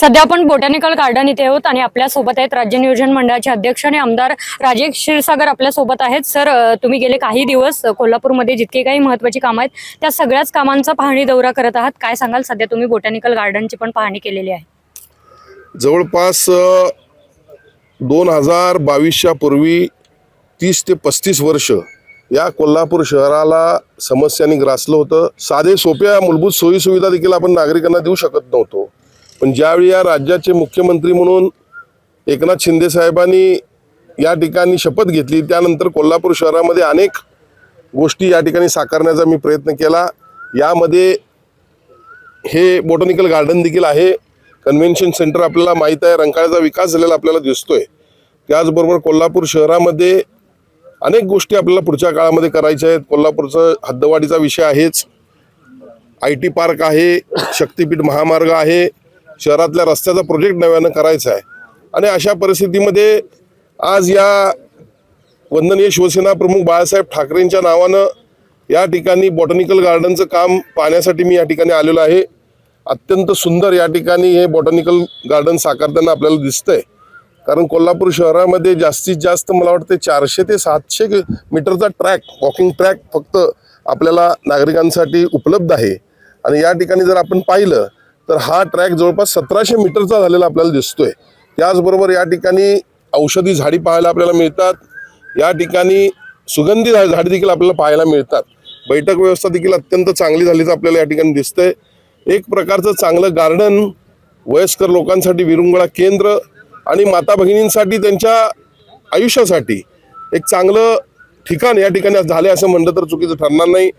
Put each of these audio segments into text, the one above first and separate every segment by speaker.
Speaker 1: सध्या आपण botanical garden इथे आहोत आणि आपल्या सोबत आहेत राज्य नियोजन मंडळाचे अध्यक्ष आणि आमदार राजेश क्षीरसागर आपल्या सोबत आहेत। सर, तुम्ही गेले काही दिवस कोल्हापूरमध्ये जितके काही महत्त्वाची कामं आहेत त्या सगळ्याच कामांचा पाहणी दौरा करत आहात। काय सांगाल? सध्या तुम्ही बोटॅनिकल गार्डनची पण पाहणी केलेली आहे।
Speaker 2: जवळपास 2022च्या पूर्वी 30 ते 35 वर्ष या कोल्हापूर शहराला समस्यांनी ग्रासलं होतं। साधे सोप्या मूलभूत सोयी सुविधा देखील आपण नागरिकांना देऊ शकत नव्हतो। पण ज्यावेळी या राज्याचे मुख्यमंत्री म्हणून एकनाथ शिंदे साहेबांनी या ठिकाणी शपथ घेतली त्यानंतर कोल्हापूर शहरामध्ये अनेक गोष्टी या ठिकाणी साकारण्याचा मी प्रयत्न केला। यामध्ये हे बॉटॅनिकल गार्डन देखील आहे, कन्व्हेन्शन सेंटर आपल्याला माहीत आहे, रंकाळ्याचा विकास झालेला आपल्याला दिसतोय। त्याचबरोबर कोल्हापूर शहरामध्ये अनेक गोष्टी आपल्याला पुढच्या काळामध्ये करायच्या आहेत। कोल्हापूरचं हद्दवाढीचा विषय आहेच, IT पार्क आहे, शक्तीपीठ महामार्ग आहे, शहरातल्या रस्त्याचा प्रोजेक्ट नव्यानं करायचा आहे। आणि अशा परिस्थितीमध्ये आज या वंदनीय शिवसेना प्रमुख बाळासाहेब ठाकरेंच्या नावानं या ठिकाणी बॉटॅनिकल गार्डनचं काम पाहण्यासाठी मी या ठिकाणी आलेलो आहे। अत्यंत सुंदर या ठिकाणी हे बॉटॅनिकल गार्डन साकारताना आपल्याला दिसतंय, कारण कोल्हापूर शहरामध्ये जास्तीत जास्त मला वाटते 400 ते 700 मीटरचा ट्रॅक, वॉकिंग ट्रॅक फक्त आपल्याला नागरिकांसाठी उपलब्ध आहे। आणि या ठिकाणी जर आपण पाहिलं तर हा ट्रॅक जवळपास 1700 मीटरचा झालेला आपल्याला दिसतोय। त्याचबरोबर या ठिकाणी औषधी झाडी पाहायला आपल्याला मिळतात, या ठिकाणी सुगंधी झाडी देखील आपल्याला पाहायला मिळतात। बैठक व्यवस्था देखील अत्यंत चांगली झालीचं आपल्याला या ठिकाणी दिसतंय। एक प्रकारचं चांगलं गार्डन, वयस्कर लोकांसाठी विरंगुळा केंद्र आणि माता भगिनींसाठी त्यांच्या आयुष्यासाठी एक चांगलं ठिकाण या ठिकाणी झाले असं म्हणलं तर चुकीचं ठरणार नाही।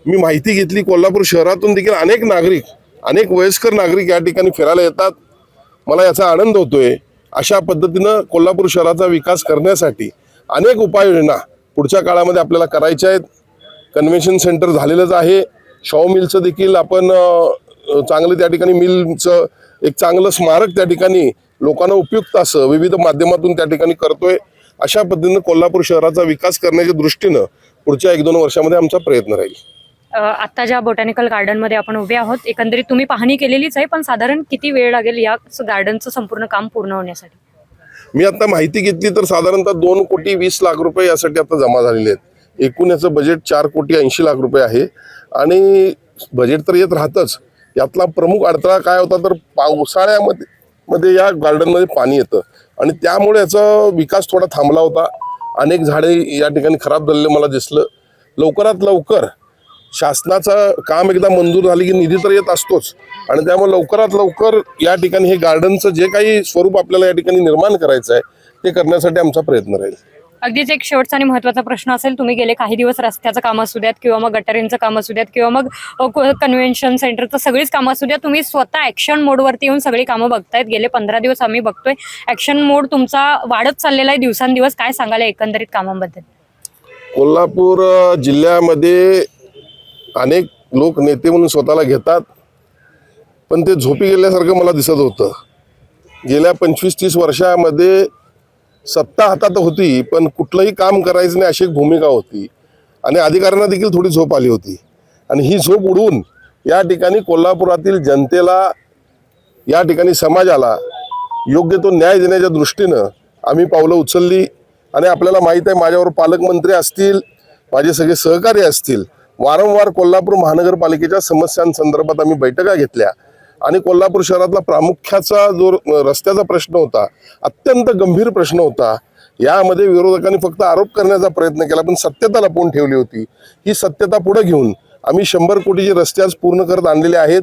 Speaker 2: मी माहिती घेतली, कोल्हापूर शहरातून देखील अनेक नागरिक, अनेक वयस्कर नागरिक या ठिकाणी फिरायला येतात। मला याचा आनंद होतोय। अशा पद्धतीनं कोल्हापूर शहराचा विकास करण्यासाठी अनेक उपाययोजना पुढच्या काळामध्ये आपल्याला करायच्या आहेत। कन्व्हेन्शन सेंटर झालेलंच आहे, शाहू मिलचं देखील आपण चांगलं त्या ठिकाणी मिलचं एक चांगलं स्मारक त्या ठिकाणी लोकांना उपयुक्त असं विविध माध्यमातून त्या ठिकाणी करतोय। अशा पद्धतीनं कोल्हापूर शहराचा विकास करण्याच्या दृष्टीनं पुढच्या 1-2 वर्षामध्ये आमचा प्रयत्न राहील।
Speaker 1: आता ज्या बोटॅनिकल गार्डनमध्ये आपण उभे आहोत, एकंदरीत तुम्ही पाहणी केलेलीच आहे, पण साधारण किती वेळ लागेल या गार्डनचं संपूर्ण काम पूर्ण होण्यासाठी?
Speaker 2: मी आता माहिती घेतली तर साधारणतः 2,20,00,000 रुपये यासाठी आता जमा झालेले आहेत। एकूण याचं बजेट 4,80,00,000 रुपये आहे आणि बजेट तर येत राहतच। यातला प्रमुख अडथळा काय होता तर पावसाळ्यामध्ये या गार्डनमध्ये पाणी येतं आणि त्यामुळे याचा विकास थोडा थांबला होता। अनेक झाडे या ठिकाणी खराब झालेले मला दिसलं। लवकरात लवकर शासनाचं काम एकदा मंजूर झाली की निधी तर येत असतोच आणि त्यामुळे लवकरात लवकर या ठिकाणी हे गार्डनचं जे काही स्वरूप आपल्याला या ठिकाणी निर्माण करायचं आहे ते करण्यासाठी आमचा प्रयत्न राहील।
Speaker 1: अगदीच एक शेवटचा आणि महत्त्वाचा प्रश्न असेल, तुम्ही गेले काही दिवस रस्त्याचं काम असू द्यात किंवा मग गटारींचं काम असू द्यात किंवा मग कन्व्हेन्शन सेंटरचं सगळीच कामं असू द्यात, तुम्ही स्वतः ॲक्शन मोडवरती येऊन सगळी कामं बघतायत। गेले 15 दिवस आम्ही बघतोय, ॲक्शन मोड तुमचा वाढत चाललेला आहे दिवसांदिवस। काय सांगाल एकंदरीत कामांबद्दल?
Speaker 2: कोल्हापूर जिल्ह्यामध्ये अनेक लोक नेते म्हणून स्वतःला घेतात, पण ते झोपी गेल्यासारखं मला दिसत होतं। गेल्या 25-30 वर्षामध्ये सत्ता हातात होती पण कुठलंही काम करायचं नाही अशी एक भूमिका होती आणि अधिकाऱ्यांना देखील थोडी झोप आली होती। आणि ही झोप उडवून या ठिकाणी कोल्हापुरातील जनतेला, या ठिकाणी समाजाला योग्य तो न्याय देण्याच्या दृष्टीनं आम्ही पावलं उचलली। आणि आपल्याला माहीत आहे, माझ्यावर पालकमंत्री असतील, माझे सगळे सहकारी असतील, वारंवार कोल्हापूर महानगरपालिकेच्या समस्यांसंदर्भात आम्ही बैठका घेतल्या आणि कोल्हापूर शहरातला प्रामुख्याचा जो रस्त्याचा प्रश्न होता, अत्यंत गंभीर प्रश्न होता। यामध्ये विरोधकांनी फक्त आरोप करण्याचा प्रयत्न केला पण सत्यता लपवून ठेवली होती। ही सत्यता पुढे घेऊन आम्ही 100 कोटीचे रस्ते आज पूर्ण करत आणलेले आहेत।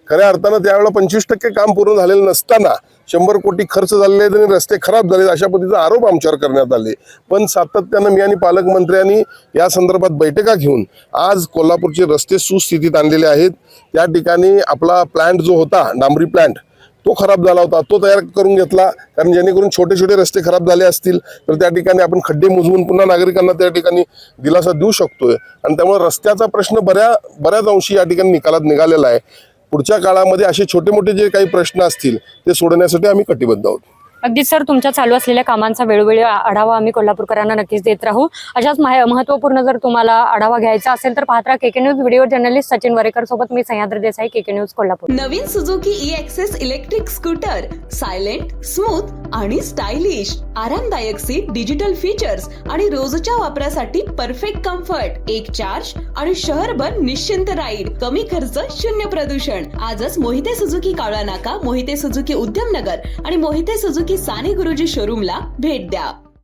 Speaker 2: खऱ्या अर्थानं त्यावेळेला 25% काम पूर्ण झालेलं नसताना 100 कोटी खर्च झालेले आहेत आणि रस्ते खराब झाले अशा पद्धतीचे आरोप आमच्यावर करण्यात आले। पण सातत्यानं मी आणि पालकमंत्र्यांनी या संदर्भात बैठका घेऊन आज कोल्हापूरचे रस्ते सुस्थितीत आणलेले आहेत। त्या ठिकाणी आपला प्लांट जो होता, डांबरी प्लांट, तो खराब झाला होता, तो तयार करून घेतला, कारण जेणेकरून छोटे छोटे रस्ते खराब झाले असतील तर त्या ठिकाणी आपण खड्डे मुजवून पुन्हा नागरिकांना त्या ठिकाणी दिलासा देऊ शकतोय। आणि त्यामुळे रस्त्याचा प्रश्न बऱ्याच अंशी या ठिकाणी निकालात निघालेला आहे। पुढच्या काळामध्ये असे छोटे मोठे जे काही प्रश्न असतील ते सोडवण्यासाठी आम्ही कटिबद्ध आहोत।
Speaker 1: अगदी सर, तुमच्या चालू असलेल्या कामांचा वेळोवेळी आढावा आम्ही कोल्हापूरकरांना नक्कीच देत राहू. अशाच महत्त्वपूर्ण जर तुम्हाला आढावा घ्यायचा असेल तर पाहत राहा KK news. Video journalist Sachin Varekar सोबत मी सह्याद्री देसाई, केके न्यूज कोल्हापूर.
Speaker 3: नवीन Suzuki E-Access electric scooter, silent, smooth आणि स्टायलिश, आरामदायक सीट, डिजिटल फीचर्स आणि रोजच्या वापरासाठी परफेक्ट कम्फर्ट, एक चार्ज आणि शहरभर निश्चिंत राईड, कमी खर्च, शून्य प्रदूषण. आजच मोहिते सुझुकी कावळा नाका, मोहिते सुझुकी उद्यमनगर आणि मोहिते सुझुकी साने गुरुजी शोरूमला भेट द्या.